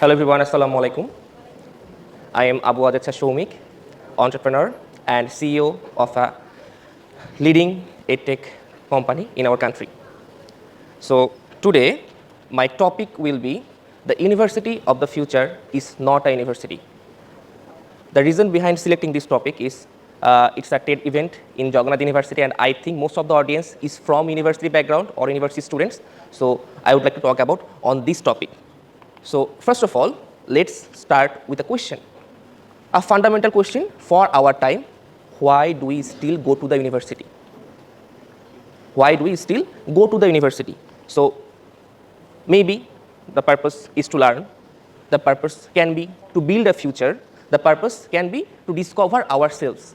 Hello everyone, Assalamu alaikum. I am Owazed Sowmik, entrepreneur and CEO of a leading edtech company in our country. So today, my topic will be the university of the future is not a university. The reason behind selecting this topic is it's a TED event in Jagannath University, and I think most of the audience is from university background or university students. So I would like to talk about on this topic. So first of all, let's start with a question. A fundamental question for our time: why do we still go to the university? Why do we still go to the university? So maybe the purpose is to learn. The purpose can be to build a future. The purpose can be to discover ourselves.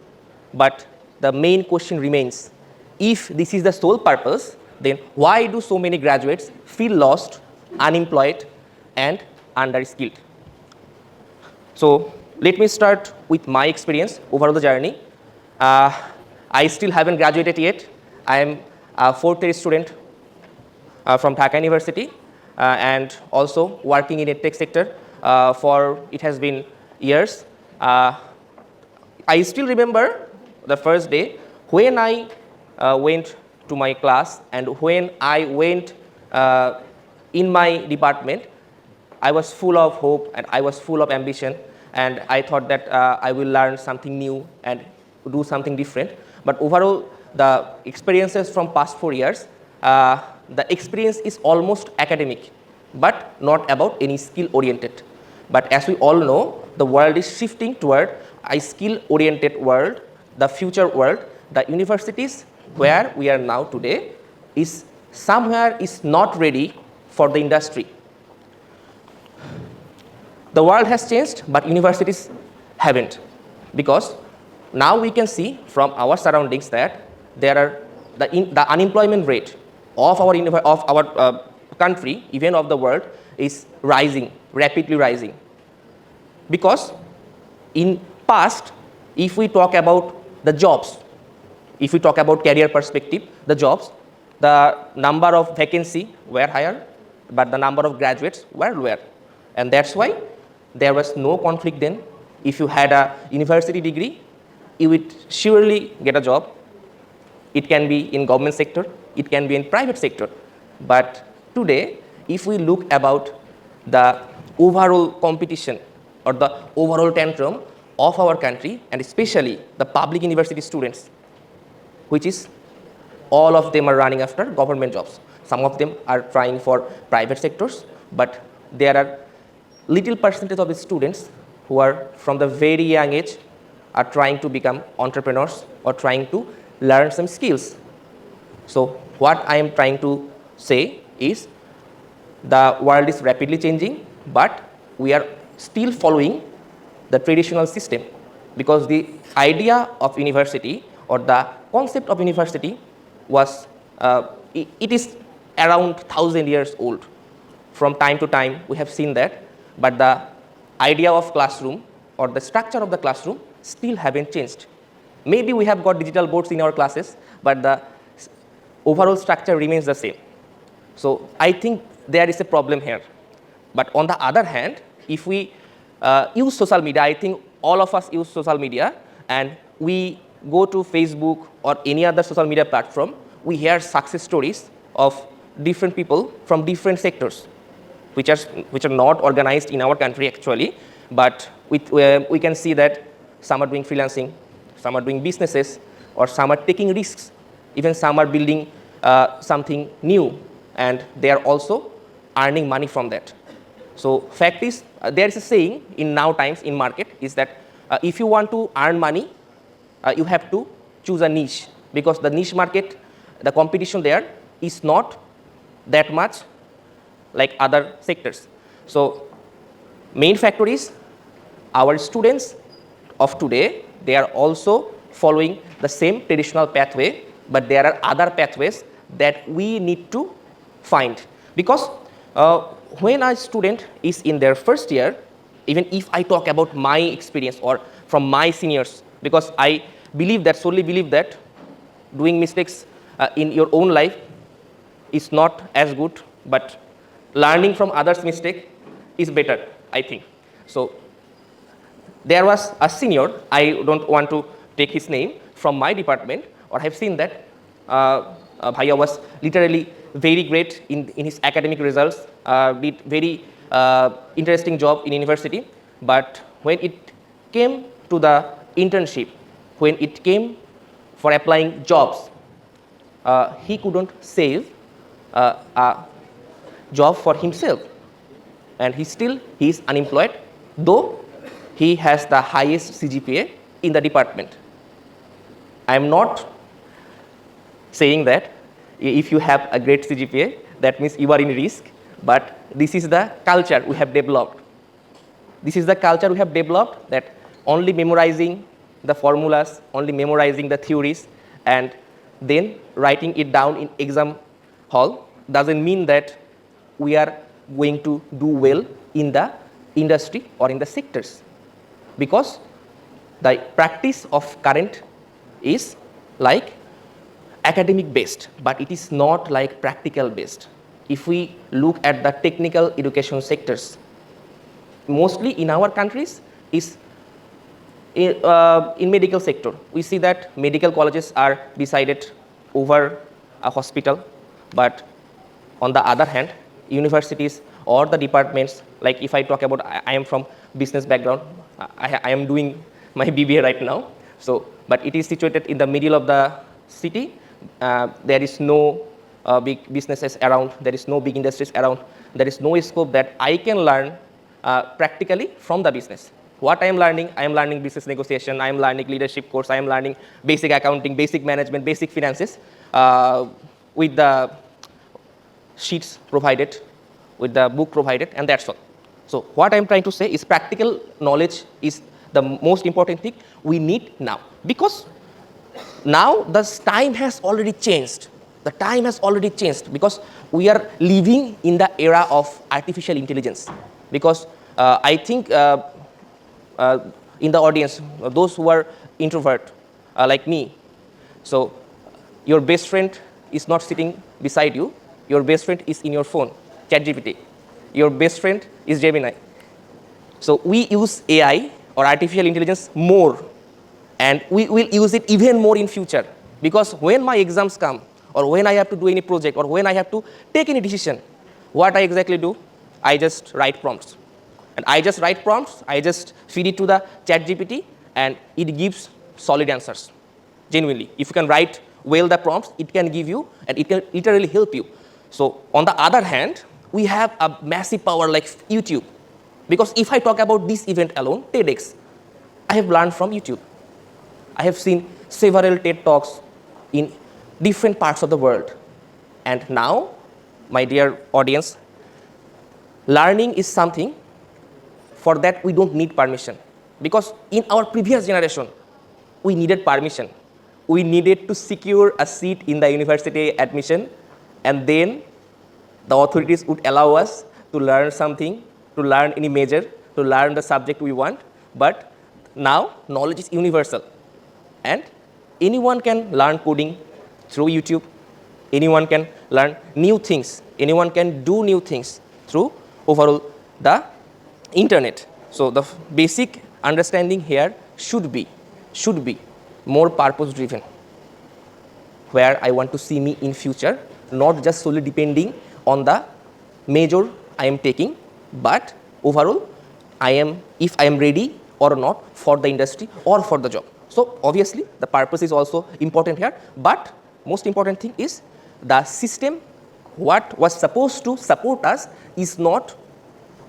But the main question remains, if this is the sole purpose, then why do so many graduates feel lost, unemployed, and underskilled? So let me start with my experience over the journey. I still haven't graduated yet. I am a fourth year student from Dhaka University and also working in a tech sector for it has been years. I still remember the first day when I went to my class and when I went in my department. I was full of hope and I was full of ambition, and I thought that I will learn something new and do something different. But overall, the experiences from past 4 years, the experience is almost academic, but not about any skill oriented. But as we all know, the world is shifting toward a skill oriented world, the future world. The universities where we are now today is somewhere is not ready for the industry. The world has changed, but universities haven't, because now we can see from our surroundings that there are the unemployment rate of our country, even of the world, is rising, rapidly rising. Because in past, if we talk about the jobs, if we talk about career perspective, the jobs, the number of vacancy were higher, but the number of graduates were lower, and that's why there was no conflict then. If you had a university degree, you would surely get a job. It can be in government sector, it can be in private sector. But today, if we look about the overall competition or the overall tantrum of our country, and especially the public university students, which is all of them are running after government jobs. Some of them are trying for private sectors, but there are little percentage of the students who are from the very young age are trying to become entrepreneurs or trying to learn some skills. So what I am trying to say is the world is rapidly changing, but we are still following the traditional system, because the idea of university or the concept of university was it is around 1,000 years old. From time to time we have seen that, but the idea of classroom or the structure of the classroom still haven't changed. Maybe we have got digital boards in our classes, but the overall structure remains the same. So I think there is a problem here. But on the other hand, if we use social media, I think all of us use social media, and we go to Facebook or any other social media platform, we hear success stories of different people from different sectors, which are not organized in our country actually, but we can see that some are doing freelancing, some are doing businesses, or some are taking risks, even some are building something new, and they are also earning money from that. So fact is, there is a saying in now times in market is that if you want to earn money, you have to choose a niche, because the niche market, the competition there is not that much like other sectors. So main factor is our students of today, they are also following the same traditional pathway, but there are other pathways that we need to find. Because when a student is in their first year, even if I talk about my experience or from my seniors, because I solely believe that doing mistakes in your own life is not as good, but learning from others' mistake is better. I think. So there was a senior, I don't want to take his name, from my department, or I have seen that Bhaiya was literally very great in his academic results, did very interesting job in university, but when it came to the internship, when it came for applying jobs, he couldn't save a job for himself, and he is unemployed, though he has the highest CGPA in the department. I am not saying that if you have a great CGPA, that means you are in risk, but this is the culture we have developed. This is the culture we have developed, that only memorizing the formulas, only memorizing the theories, and then writing it down in exam hall doesn't mean that we are going to do well in the industry or in the sectors, because the practice of current is like academic based, but it is not like practical based. If we look at the technical education sectors, mostly in our countries is in medical sector. We see that medical colleges are decided over a hospital, but on the other hand, universities or the departments, like if I talk about, I am from business background, I am doing my BBA right now, so but it is situated in the middle of the city. There is no big businesses around, there is no big industries around, there is no scope that I can learn practically from the business. What I am learning business negotiation, I am learning leadership course, I am learning basic accounting, basic management, basic finances with the sheets provided, with the book provided, and that's all. So what I am trying to say is practical knowledge is the most important thing we need now, because now the time has already changed. The time has already changed because we are living in the era of artificial intelligence. Because I think in the audience, those who are introvert like me, so your best friend is not sitting beside you. Your best friend is in your phone, ChatGPT. Your best friend is Gemini. So we use AI or artificial intelligence more, and we will use it even more in future, because when my exams come, or when I have to do any project, or when I have to take any decision, what I exactly do? I just write prompts. And I just write prompts, I just feed it to the ChatGPT, and it gives solid answers, genuinely. If you can write well the prompts, it can give you, and it can literally help you. So on the other hand, we have a massive power like YouTube. Because if I talk about this event alone, TEDx, I have learned from YouTube. I have seen several TED Talks in different parts of the world. And now, my dear audience, learning is something for that we don't need permission. Because in our previous generation, we needed permission. We needed to secure a seat in the university admission, and then the authorities would allow us to learn something, to learn any major, to learn the subject we want. But now, knowledge is universal. And anyone can learn coding through YouTube. Anyone can learn new things. Anyone can do new things through overall the internet. So the basic understanding here should be more purpose driven, where I want to see me in future, not just solely depending on the major I am taking, but overall if I am ready or not for the industry or for the job. So obviously the purpose is also important here, but most important thing is the system, what was supposed to support us, is not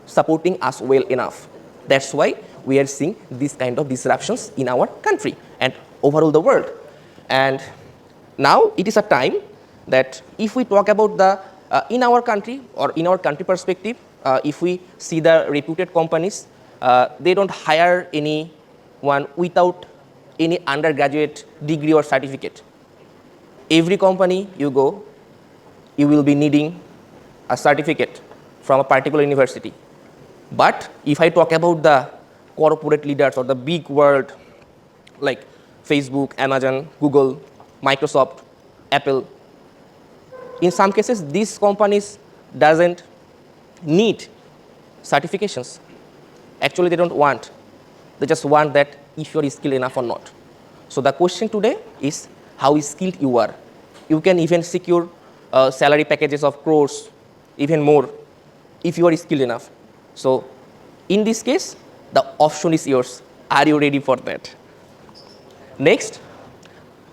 supporting us well enough. That's why we are seeing this kind of disruptions in our country and overall the world. And now it is a time that if we talk about the in our country or in our country perspective, if we see the reputed companies, they don't hire anyone without any undergraduate degree or certificate. Every company you go, you will be needing a certificate from a particular university. But if I talk about the corporate leaders or the big world like Facebook, Amazon, Google, Microsoft, Apple, in some cases these companies doesn't need certifications. Actually, they don't want. They just want that if you are skilled enough or not. So the question today is how skilled you are. You can even secure salary packages of crores, even more, if you are skilled enough. So in this case, the option is yours. Are you ready for that? Next,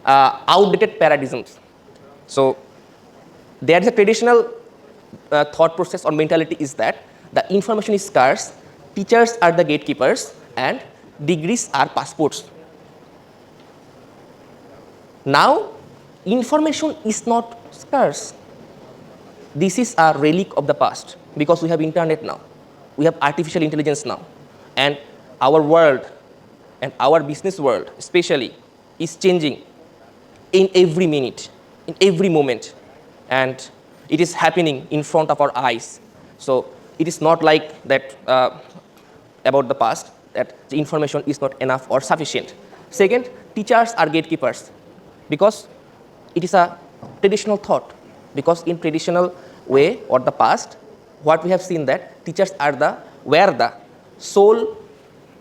outdated paradigms. So there is a traditional thought process or mentality is that the information is scarce, teachers are the gatekeepers, and degrees are passports. Now, information is not scarce. This is a relic of the past because we have internet now. We have artificial intelligence now. And our world and our business world especially is changing in every minute, in every moment. And it is happening in front of our eyes. So it is not like that about the past, that the information is not enough or sufficient. Second, teachers are gatekeepers because it is a traditional thought. Because in traditional way or the past, what we have seen that teachers are were the sole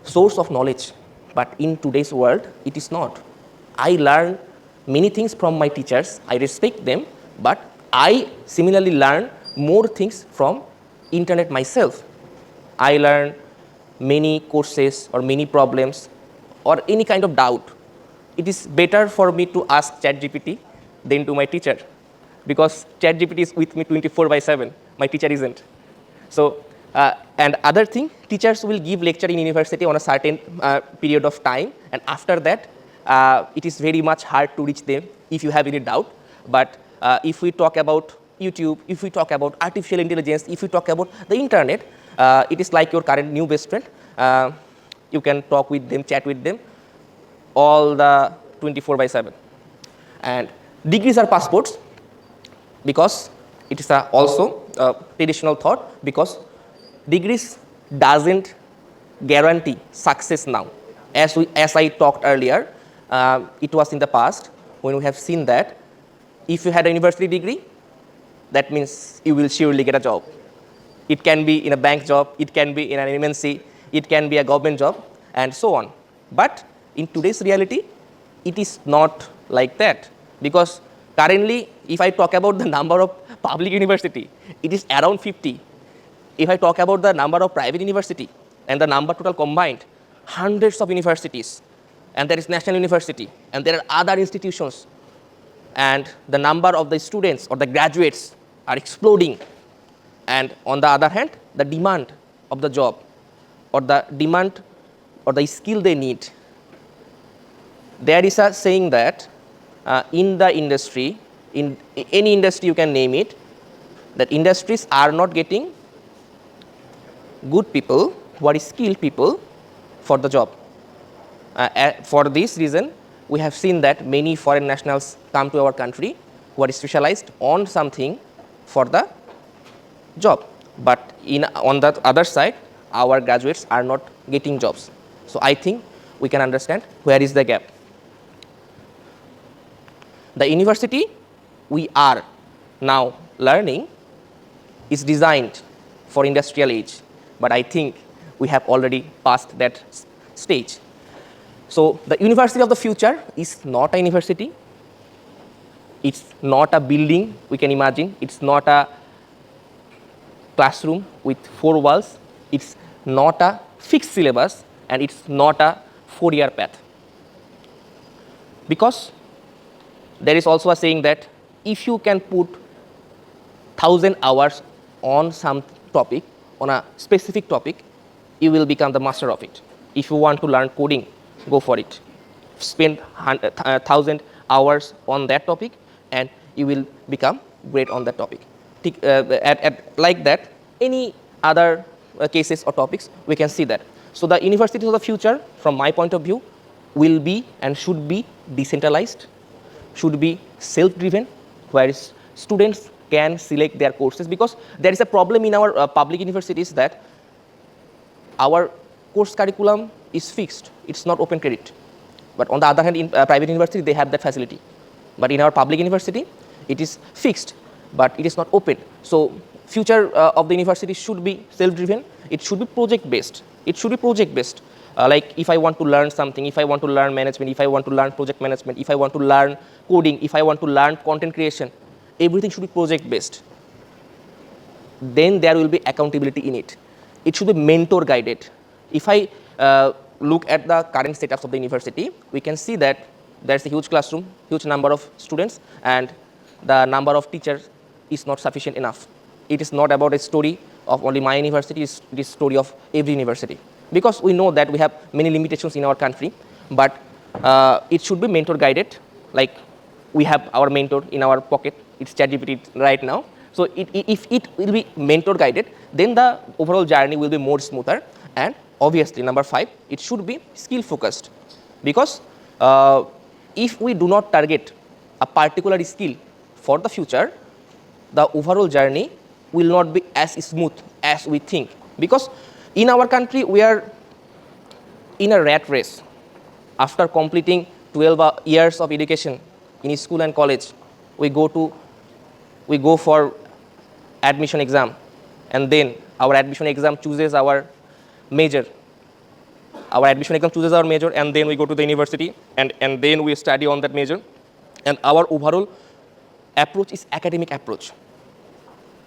source of knowledge. But in today's world, it is not. I learn many things from my teachers. I respect them, but I similarly learn more things from internet myself. I learn many courses or many problems or any kind of doubt. It is better for me to ask ChatGPT than to my teacher because ChatGPT is with me 24/7. My teacher isn't. So, and other thing, teachers will give lecture in university on a certain period of time, and after that, it is very much hard to reach them if you have any doubt. But if we talk about YouTube, if we talk about artificial intelligence, if we talk about the internet, it is like your current new best friend. You can talk with them, chat with them, all the 24/7. And degrees are passports because it is also a traditional thought because degrees doesn't guarantee success now. As I talked earlier, it was in the past when we have seen that if you had a university degree, that means you will surely get a job. It can be in a bank job, it can be in an MNC, it can be a government job, and so on. But in today's reality, it is not like that because currently, if I talk about the number of public university, it is around 50. If I talk about the number of private university and the number total combined, hundreds of universities, and there is national university, and there are other institutions, and the number of the students or the graduates are exploding. And on the other hand, the demand of the job or the demand or the skill they need. There is a saying that in the industry, in any industry you can name it, that industries are not getting good people who are skilled people for the job. For this reason, we have seen that many foreign nationals come to our country who are specialized on something for the job. But on the other side, our graduates are not getting jobs. So I think we can understand where is the gap. The university we are now learning is designed for industrial age, but I think we have already passed that stage. So the university of the future is not a university. It's not a building we can imagine. It's not a classroom with 4 walls. It's not a fixed syllabus, and it's not a 4-year path. Because there is also a saying that if you can put 1,000 hours on some topic, on a specific topic, you will become the master of it. If you want to learn coding, go for it. Spend 1,000 hours on that topic and you will become great on that topic. Like that, any other cases or topics, we can see that. So the universities of the future, from my point of view, will be and should be decentralized, should be self-driven, where students can select their courses, because there is a problem in our public universities that our course curriculum is fixed. It's not open credit. But on the other hand, in private university, they have that facility. But in our public university, it is fixed, but it is not open. So future of the university should be self-driven. It should be project-based. It should be project based. Like if I want to learn something, if I want to learn management, if I want to learn project management, if I want to learn coding, if I want to learn content creation, everything should be project based. Then there will be accountability in it. It should be mentor guided. If I look at the current setups of the university, we can see that there's a huge classroom, huge number of students, and the number of teachers is not sufficient enough. It is not about a story of only my university, it is story of every university. Because we know that we have many limitations in our country, but it should be mentor guided. Like we have our mentor in our pocket, it's ChatGPT right now. So if it will be mentor guided, then the overall journey will be more smoother. And obviously, number 5, it should be skill focused. Because if we do not target a particular skill for the future, the overall journey will not be as smooth as we think. Because in our country, we are in a rat race. After completing 12 years of education in school and college, we go for admission exam, and then our admission exam chooses our major. Our admission exam chooses our major, and then we go to the university, and then we study on that major. And our overall approach is academic approach.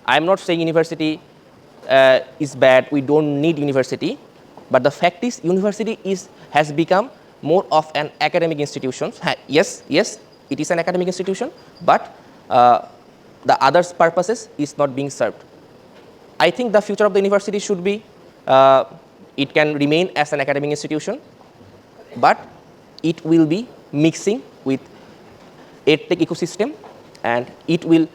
I'm not saying university is bad, we don't need university, but the fact is university has become more of an academic institution. Yes, it is an academic institution, but the others' purposes is not being served. I think the future of the university should be, it can remain as an academic institution, but it will be mixing with EdTech ecosystem, and it will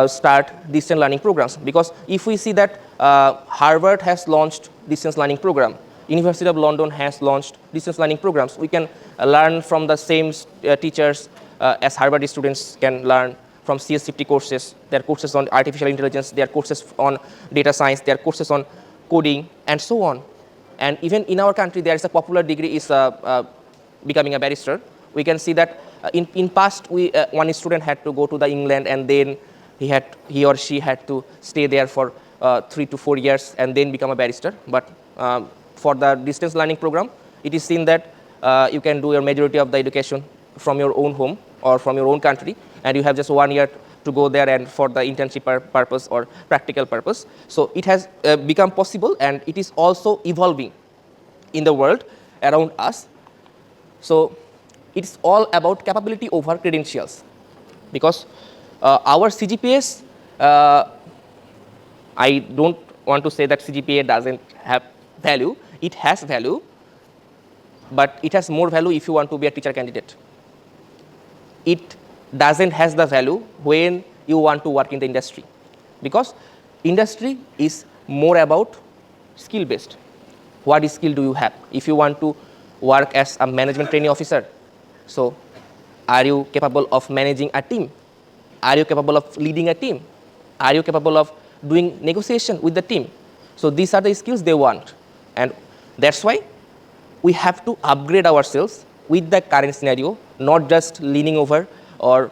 start distance learning programs. Because if we see that Harvard has launched distance learning program, University of London has launched distance learning programs, we can learn from the same teachers as Harvard students can learn from CS50 courses. There are courses on artificial intelligence, there are courses on data science, there are courses on coding, and so on. And even in our country, there is a popular degree is becoming a barrister. We can see that in past, one student had to go to the England, and then he or she had to stay there for 3 to 4 years and then become a barrister. But for the distance learning program, it is seen that you can do your majority of the education from your own home or from your own country, and you have just 1 year to go there and for the internship purpose or practical purpose. So it has become possible, and it is also evolving in the world around us. So it's all about capability over credentials. Because our CGPAs, I don't want to say that CGPA doesn't have value. It has value, but it has more value if you want to be a teacher candidate. It doesn't has the value when you want to work in the industry, because industry is more about skill based. What skill do you have? If you want to work as a management training officer, so are you capable of managing a team? Are you capable of leading a team? Are you capable of doing negotiation with the team? So these are the skills they want, and that's why we have to upgrade ourselves with the current scenario, not just leaning over or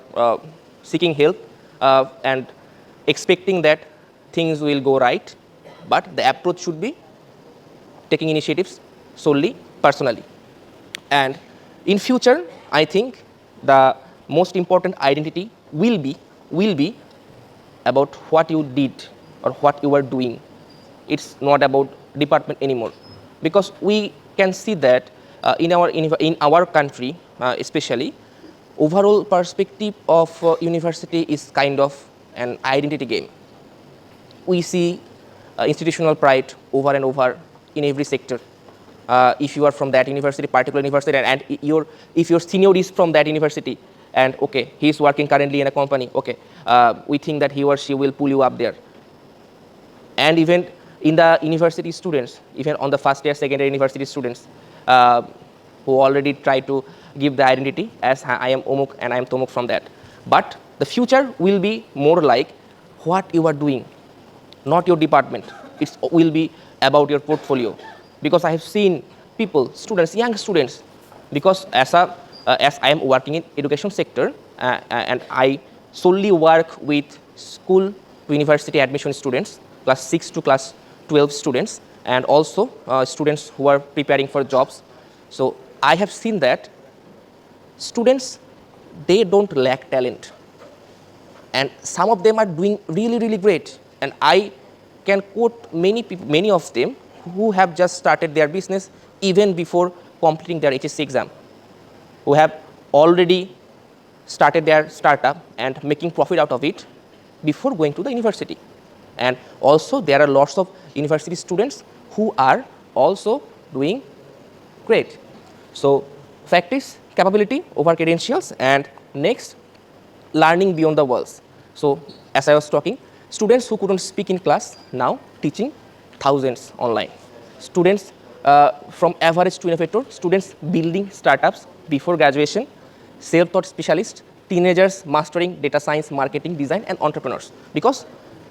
seeking help and expecting that things will go right, but the approach should be taking initiatives solely personally. And in future, I think the most important identity will be about what you did or what you are doing. It's not about department anymore, because we can see that in our country, especially, overall perspective of university is kind of an identity game. We see institutional pride over and over in every sector. If you are from that university, particular university, and if your senior is from that university, and okay, he is working currently in a company, okay, we think that he or she will pull you up there. And even in the university students, even on the first year, second year university students, who already try to give the identity as I am Omuk and I am Tomuk from that. But the future will be more like what you are doing, not your department. It will be about your portfolio. Because I have seen people, students, young students, because as I am working in education sector, and I solely work with school to university admission students, class 6 to class 12 students, and also students who are preparing for jobs. So I have seen that students, they don't lack talent, and some of them are doing really, really great. And I can quote many people, many of them who have just started their business even before completing their HSC exam, who have already started their startup and making profit out of it before going to the university. And also there are lots of university students who are also doing great. So fact is capability over credentials, and next, learning beyond the walls. So as I was talking, students who couldn't speak in class now teaching thousands online. Students from average to innovator, students building startups before graduation, self-taught specialists, teenagers mastering data science, marketing, design, and entrepreneurs, because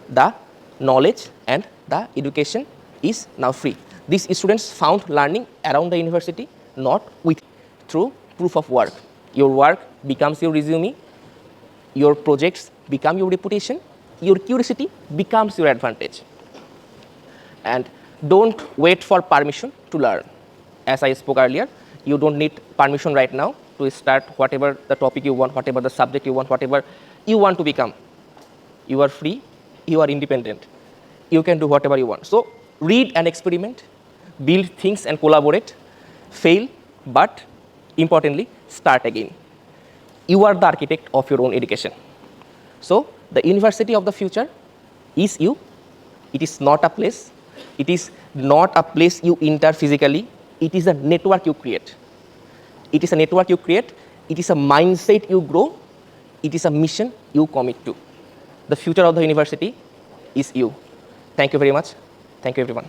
the knowledge and the education is now free. These students found learning around the university, not with through proof of work. Your work becomes your resume, your projects become your reputation, your curiosity becomes your advantage. And don't wait for permission to learn. As I spoke earlier, you don't need permission right now to start whatever the topic you want, whatever the subject you want, whatever you want to become. You are free, you are independent. You can do whatever you want. So read and experiment, build things and collaborate, fail, but importantly, start again. You are the architect of your own education. So the university of the future is you. It is not a place. It is not a place you enter physically. It is a network you create. It is a network you create. It is a mindset you grow. It is a mission you commit to. The future of the university is you. Thank you very much. Thank you, everyone.